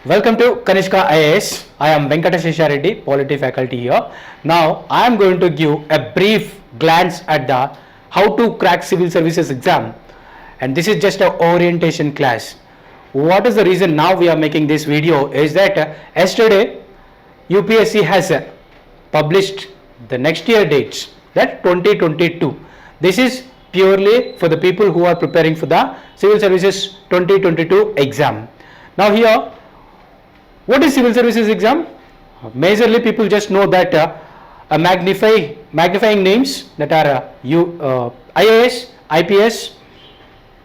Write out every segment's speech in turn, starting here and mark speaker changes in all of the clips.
Speaker 1: Welcome to Kanishka IAS. I am Venkateshwar Reddy, Polity faculty here. Now I am going to give a brief glance at the how to crack civil services exam, and this is just an orientation class. What is the reason now we are making this video is that yesterday UPSC has published the next year dates, that 2022. This is purely for the people who are preparing for the civil services 2022 exam. Now here, what is civil services exam? Majorly people just know that magnifying names that are IAS, IPS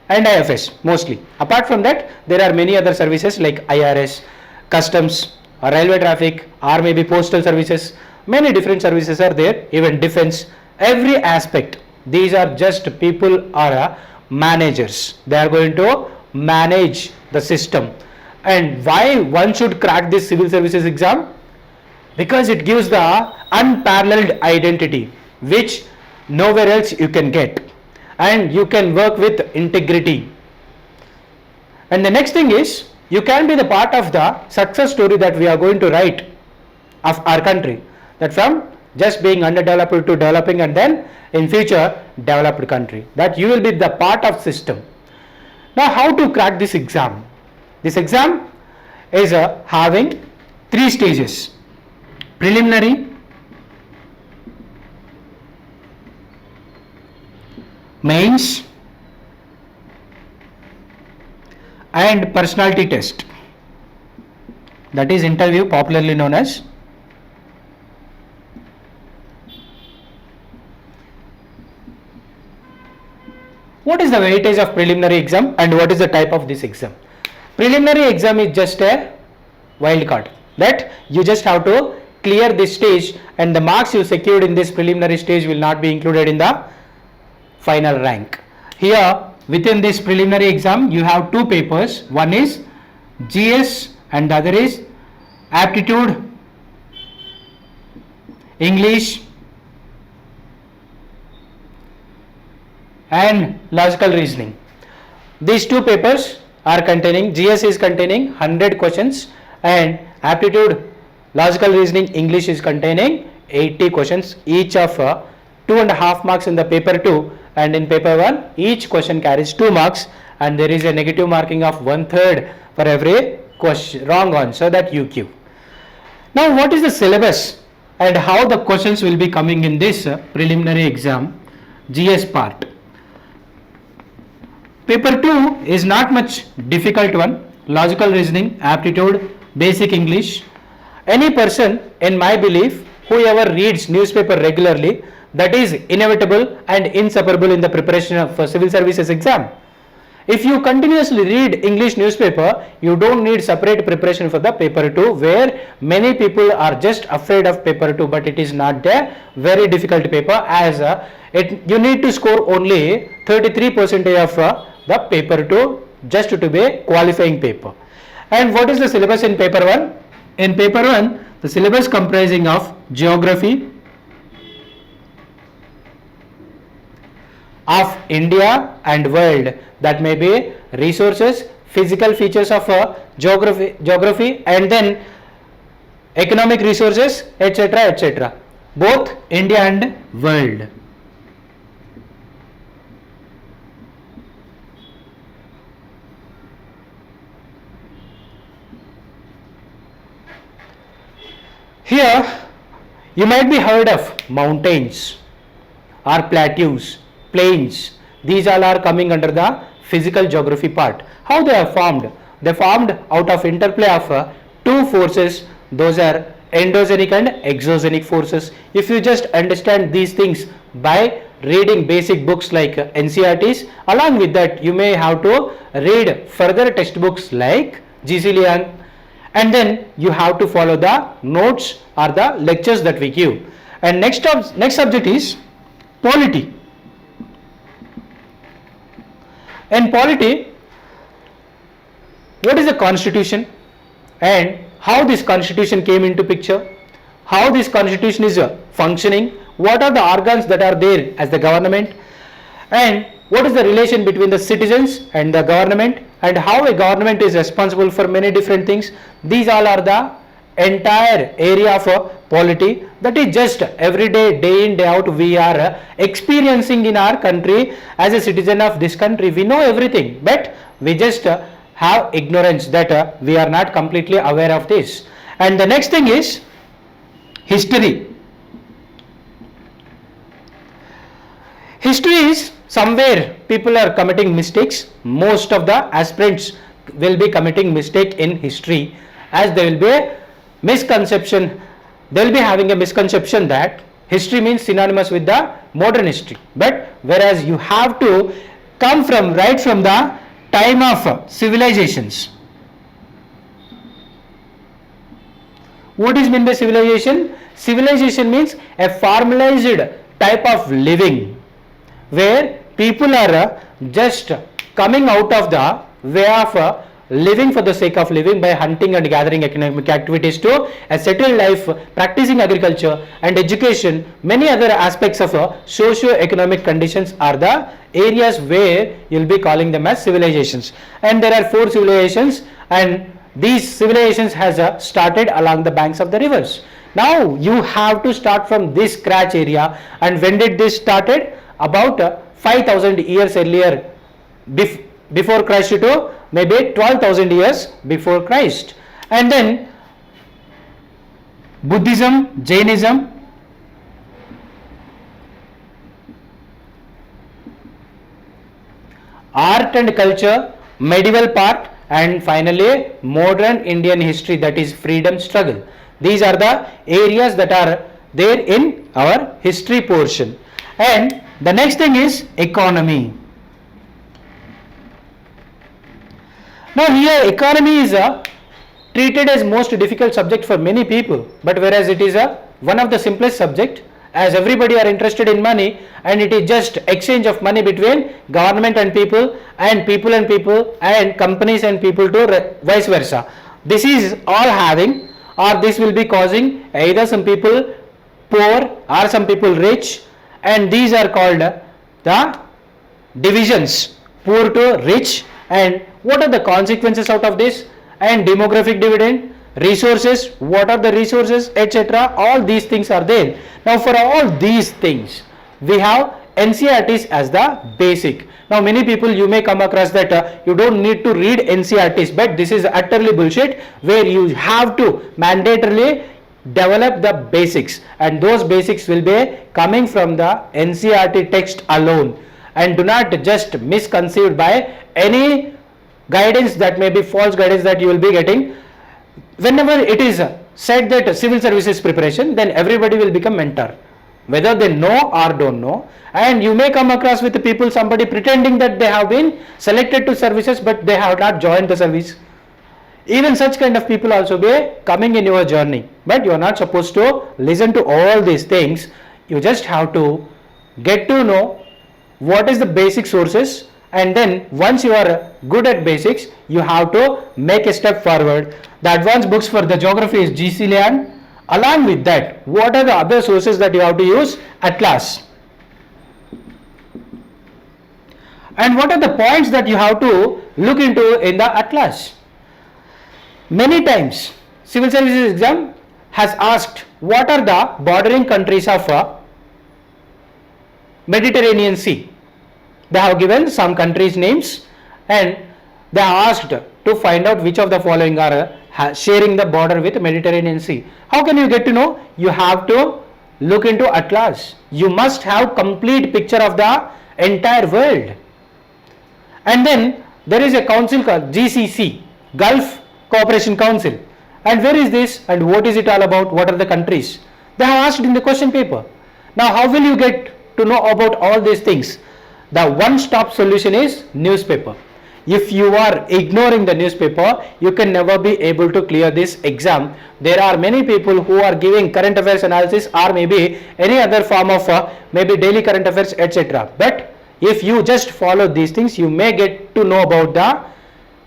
Speaker 1: and IFS mostly. Apart from that, there are many other services like IRS, customs, railway traffic, or maybe postal services. Many different services are there, even defense, every aspect. These are just people are managers. They are going to manage the system. And why one should crack this civil services exam? Because it gives the unparalleled identity which nowhere else you can get, and you can work with integrity. And the next thing is, you can be the part of the success story that we are going to write of our country, that from just being underdeveloped to developing and then in future developed country, that you will be the part of system. Now how to crack this exam? This exam is having three stages: preliminary, mains and personality test, that is interview, popularly known as. What is the weightage of preliminary exam and what is the type of this exam? Preliminary exam is just a wild card, that you just have to clear this stage and the marks you secured in this preliminary stage will not be included in the final rank. Here within this preliminary exam you have two papers, one is GS and the other is aptitude, English and logical reasoning. These two papers are containing, GS is containing 100 questions and aptitude, logical reasoning, English is containing 80 questions, each of 2.5 marks in the paper 2, and in paper 1 each question carries 2 marks and there is a negative marking of 1/3 for every question wrong answer that you give. Now what is the syllabus and how the questions will be coming in this preliminary exam GS part? Paper 2 is not much difficult one, logical reasoning, aptitude, basic English. Any person, in my belief, whoever reads newspaper regularly, that is inevitable and inseparable in the preparation of civil services exam. If you continuously read English newspaper, you don't need separate preparation for the paper 2, where many people are just afraid of paper 2, but it is not a very difficult paper, as you need to score only 33% of the paper 2 just to be a qualifying paper. And what is the syllabus in paper 1? In paper 1, the syllabus comprising of geography of India and world, that may be resources, physical features of geography and then economic resources, etc., etc., both India and world. Here you might be heard of mountains or plateaus, plains. These all are coming under the physical geography part. How they are formed? They formed out of interplay of two forces, those are endogenic and exogenic forces. If you just understand these things by reading basic books like NCERTs, along with that you may have to read further textbooks like GC Liang, and then you have to follow the notes or the lectures that we give. And next subject is polity. In polity, what is the constitution and how this constitution came into picture, how this constitution is functioning, what are the organs that are there as the government, and what is the relation between the citizens and the government, and how a government is responsible for many different things. These all are the entire area of polity that is just every day, day in day out, we are experiencing in our country. As a citizen of this country, we know everything, but we just have ignorance that we are not completely aware of this. And the next thing is history. History is somewhere people are committing mistakes. Most of the aspirants will be committing mistake in history, as there will be a misconception. They will be having a misconception that history means synonymous with the modern history. But whereas you have to come from right from the time of civilizations. What is meant by civilization? Civilization means a formalized type of living where people are just coming out of the way of living for the sake of living by hunting and gathering economic activities to a settled life, practicing agriculture and education. Many other aspects of socio-economic conditions are the areas where you'll be calling them as civilizations. And there are 4 civilizations, and these civilizations has started along the banks of the rivers. Now you have to start from this scratch area. And when did this started? About 5,000 years earlier before Christ to maybe 12,000 years before Christ. And then Buddhism, Jainism, art and culture, medieval part, and finally modern Indian history, that is freedom struggle. These are the areas that are there in our history portion. And the next thing is economy. Now here economy is treated as most difficult subject for many people, but whereas it is one of the simplest subject, as everybody are interested in money, and it is just exchange of money between government and people and people and companies and people to vice versa. This is all having, or this will be causing either some people poor or some people rich, and these are called the divisions, poor to rich. And what are the consequences out of this? And demographic dividend, resources, what are the resources, etc. All these things are there. Now for all these things we have NCERTs as the basic. Now many people, you may come across that you don't need to read NCERTs, but this is utterly bullshit, where you have to mandatorily develop the basics, and those basics will be coming from the NCERT text alone. And do not just misconceived by any guidance that may be false guidance that you will be getting. Whenever it is said that civil services preparation, then everybody will become mentor, whether they know or don't know. And you may come across with people, somebody pretending that they have been selected to services but they have not joined the service. Even such kind of people also be coming in your journey, but you are not supposed to listen to all these things. You just have to get to know what is the basic sources, and then once you are good at basics, you have to make a step forward. The advanced books for the geography is GC Land. Along with that, what are the other sources that you have to use? Atlas. And what are the points that you have to look into in the Atlas? Many times civil services exam has asked what are the bordering countries of Mediterranean Sea. They have given some countries names, and they are asked to find out which of the following are sharing the border with Mediterranean Sea. How can you get to know? You have to look into Atlas. You must have complete picture of the entire world. And then there is a council called GCC, Gulf Cooperation Council. And where is this and what is it all about? What are the countries? They have asked in the question paper. Now how will you get to know about all these things? The one-stop solution is newspaper. If you are ignoring the newspaper, you can never be able to clear this exam. There are many people who are giving current affairs analysis or maybe any other form of maybe daily current affairs, etc. But if you just follow these things, you may get to know about the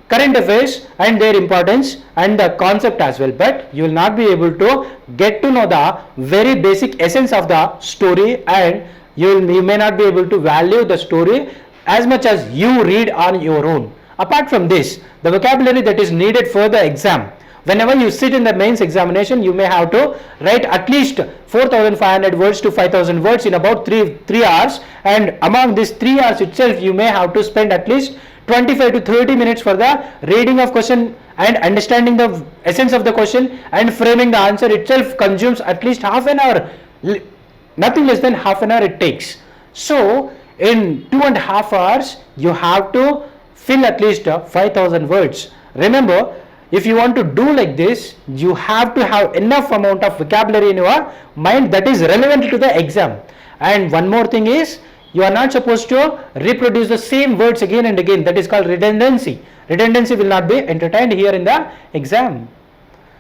Speaker 1: current affairs and their importance and the concept as well, but you will not be able to get to know the very basic essence of the story, and you may not be able to value the story as much as you read on your own. Apart from this, the vocabulary that is needed for the exam, whenever you sit in the mains examination, you may have to write at least 4,500 words to 5,000 words in about 3 hours, and among these 3 hours itself you may have to spend at least 25 to 30 minutes for the reading of question and understanding the essence of the question, and framing the answer itself consumes at least half an hour, nothing less than half an hour it takes. So in 2.5 hours you have to fill at least 5,000 words. Remember, if you want to do like this, you have to have enough amount of vocabulary in your mind that is relevant to the exam. And one more thing is, you are not supposed to reproduce the same words again and again. That is called redundancy. Redundancy will not be entertained here in the exam.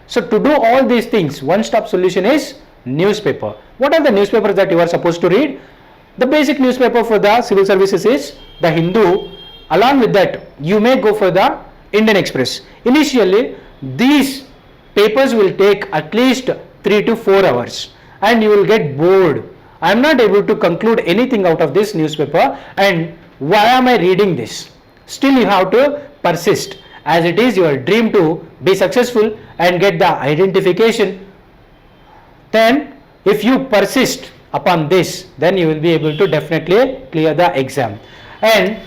Speaker 1: So to do all these things, one-stop solution is newspaper. What are the newspapers that you are supposed to read? The basic newspaper for the civil services is the Hindu. Along with that, you may go for the Indian Express. Initially, these papers will take at least 3 to 4 hours and you will get bored. I am not able to conclude anything out of this newspaper, and why am I reading this? Still you have to persist, as it is your dream to be successful and get the identification. Then if you persist upon this, then you will be able to definitely clear the exam. And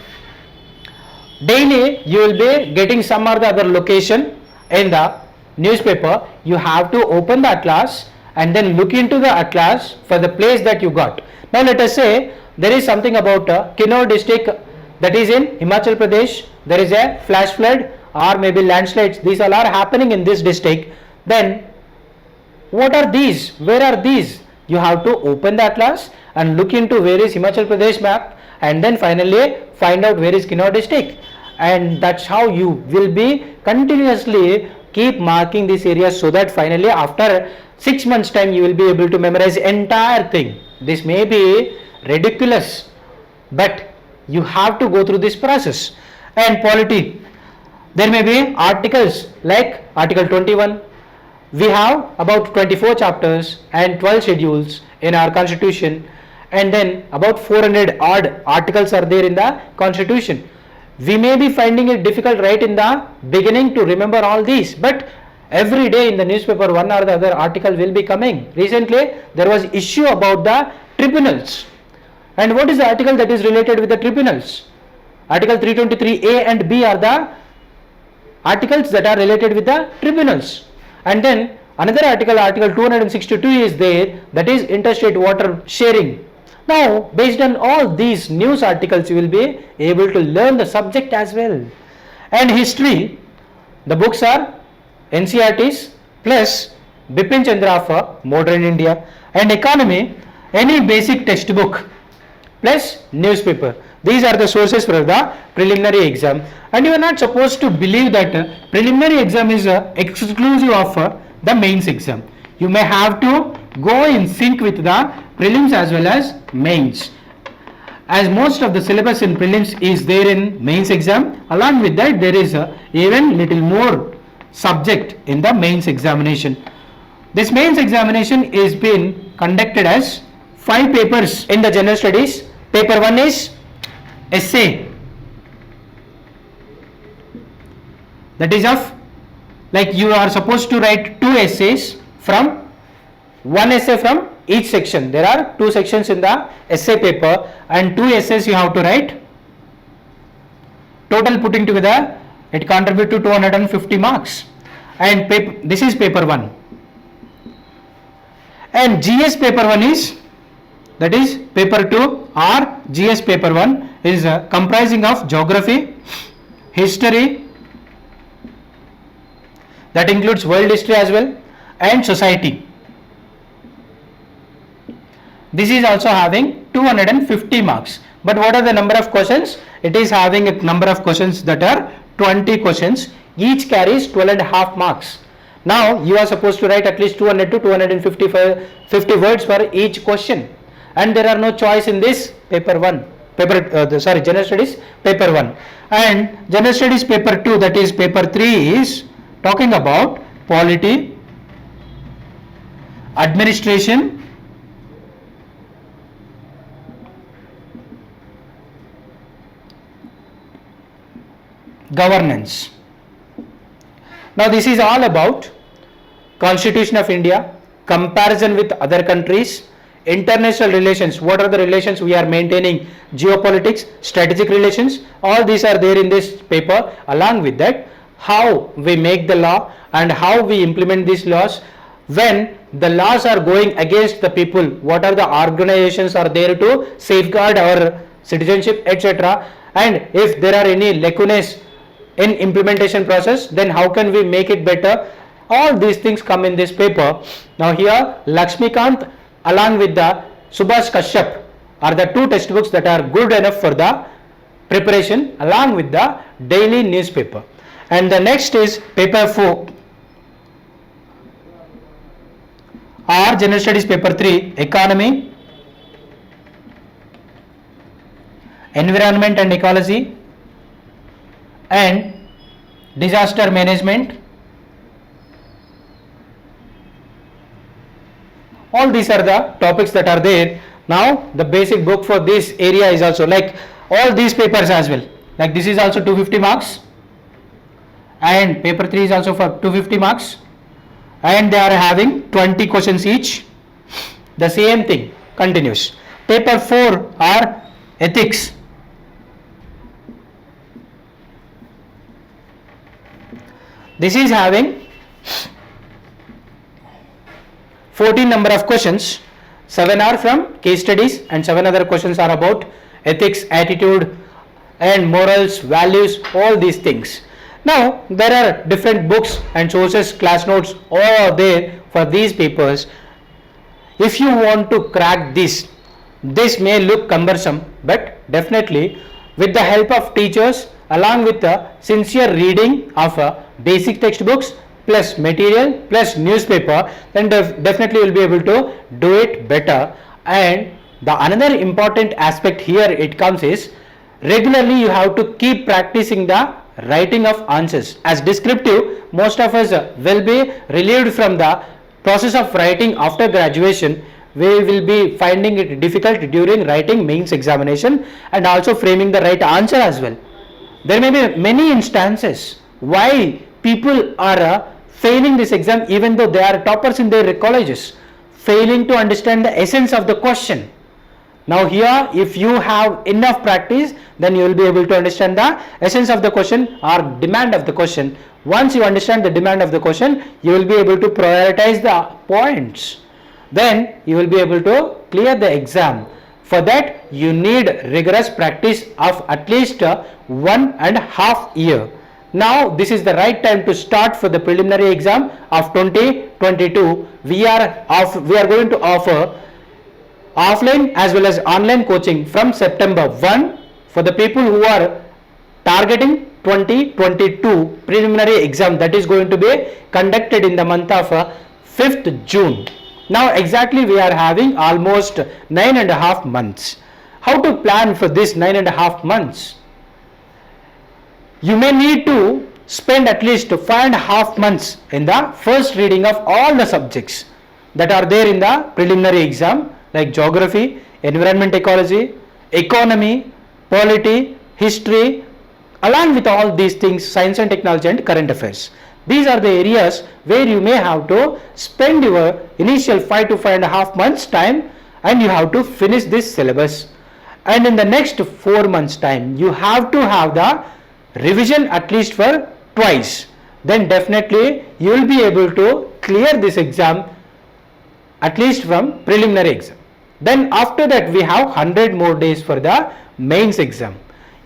Speaker 1: daily you will be getting some or the other location in the newspaper. You have to open the atlas and then look into the atlas for the place that you got. Now let us say there is something about Kinnaur district that is in Himachal Pradesh. There is a flash flood or maybe landslides. These all are happening in this district. Then what are these? Where are these? You have to open the atlas and look into where is Himachal Pradesh map, and then finally find out where is Kinnaur district. And that's how you will be continuously keep marking these areas, so that finally after 6 months time you will be able to memorize entire thing. This may be ridiculous, but you have to go through this process. And polity, there may be articles like article 21. We have about 24 chapters and 12 schedules in our constitution, and then about 400 odd articles are there in the constitution. We may be finding it difficult right in the beginning to remember all these, but every day in the newspaper one or the other article will be coming. Recently there was issue about the tribunals, and what is the article that is related with the tribunals? Article 323A and B are the articles that are related with the tribunals. And then another article, article 262 is there, that is interstate water sharing. Now based on all these news articles you will be able to learn the subject as well. And history, the books are NCERTs plus Bipin Chandra for Modern India. And economy, any basic textbook plus newspaper. These are the sources for the preliminary exam. And you are not supposed to believe that preliminary exam is exclusive of the mains exam. You may have to go in sync with the prelims as well as mains, as most of the syllabus in prelims is there in mains exam. Along with that, there is even little more subject in the mains examination. This mains examination is being conducted as 5 papers in the general studies. Paper 1 is essay, that is of, like, you are supposed to write 2 essays from one essay from each section. There are 2 sections in the essay paper, and 2 essays you have to write. Total putting together it contributes to 250 marks. And this is paper 1. And GS paper 1 is, that is paper 2 or GS paper 1 is comprising of geography, history, that includes world history as well, and society. This is also having 250 marks. But what are the number of questions? It is having a number of questions that are 20 questions. Each carries 12.5 marks. Now you are supposed to write at least 200 to 250 words for each question. And there are no choice in this paper 1. General studies paper 1. And general studies paper 2, that is paper 3, is talking about polity, administration, governance. Now this is all about Constitution of India, comparison with other countries, international relations, what are the relations we are maintaining, geopolitics, strategic relations, all these are there in this paper. Along with that, how we make the law and how we implement these laws. When the laws are going against the people, what are the organizations are there to safeguard our citizenship, etc. And if there are any lacunae in implementation process, then how can we make it better? All these things come in this paper. Now here Lakshmikant along with the Subhash Kashyap are the two textbooks that are good enough for the preparation along with the daily newspaper. And the next is paper 4 or General Studies paper 3, Economy, Environment and Ecology, and Disaster Management. All these are the topics that are there. Now the basic book for this area is also like all these papers as well. Like this is also 250 marks and paper 3 is also for 250 marks and they are having 20 questions each. The same thing continues. Paper 4 are ethics. This is having 14 number of questions, 7 are from case studies and 7 other questions are about ethics, attitude and morals, values, all these things. Now there are different books and sources, class notes all are there for these papers. If you want to crack this may look cumbersome, but definitely with the help of teachers along with the sincere reading of basic textbooks plus material plus newspaper, then definitely you will be able to do it better. And the another important aspect here it comes is regularly you have to keep practicing the writing of answers. As descriptive, most of us will be relieved from the process of writing after graduation. We will be finding it difficult during writing mains examination and also framing the right answer as well. There may be many instances why people are failing this exam even though they are toppers in their colleges, failing to understand the essence of the question. Now here if you have enough practice, then you will be able to understand the essence of the question or demand of the question. Once you understand the demand of the question, you will be able to prioritize the points. Then you will be able to clear the exam. For that you need rigorous practice of at least 1.5 years. Now this is the right time to start for the preliminary exam of 2022. We are going to offer offline as well as online coaching from September 1 for the people who are targeting 2022 preliminary exam that is going to be conducted in the month of 5th June. Now exactly we are having almost 9.5 months. How to plan for this 9.5 months? You may need to spend at least 5.5 months in the first reading of all the subjects that are there in the preliminary exam like geography, environment ecology, economy, polity, history, along with all these things, science and technology and current affairs. These are the areas where you may have to spend your initial 5 to 5.5 months time and you have to finish this syllabus. And in the next 4 months time, you have to have the revision at least for twice. Then definitely you will be able to clear this exam at least from preliminary exam. Then after that we have 100 more days for the mains exam.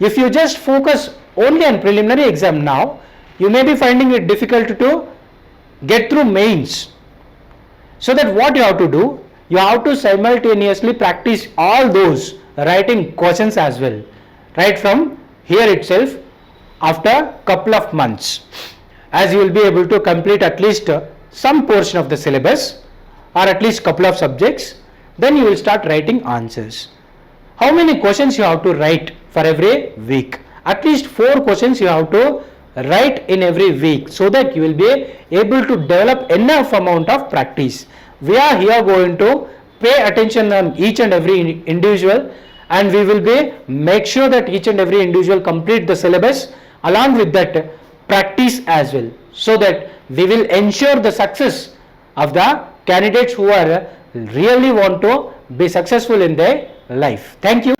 Speaker 1: If you just focus only on preliminary exam now, you may be finding it difficult to get through mains. So that what you have to do, you have to simultaneously practice all those writing questions as well, right from here itself after couple of months, as you will be able to complete at least some portion of the syllabus or at least couple of subjects. Then you will start writing answers. How many questions you have to write for every week? At least 4 questions you have to write in every week, so that you will be able to develop enough amount of practice. We are here going to pay attention on each and every individual, and we will be make sure that each and every individual complete the syllabus along with that practice as well, so that we will ensure the success of the candidates who are really want to be successful in their life. Thank you.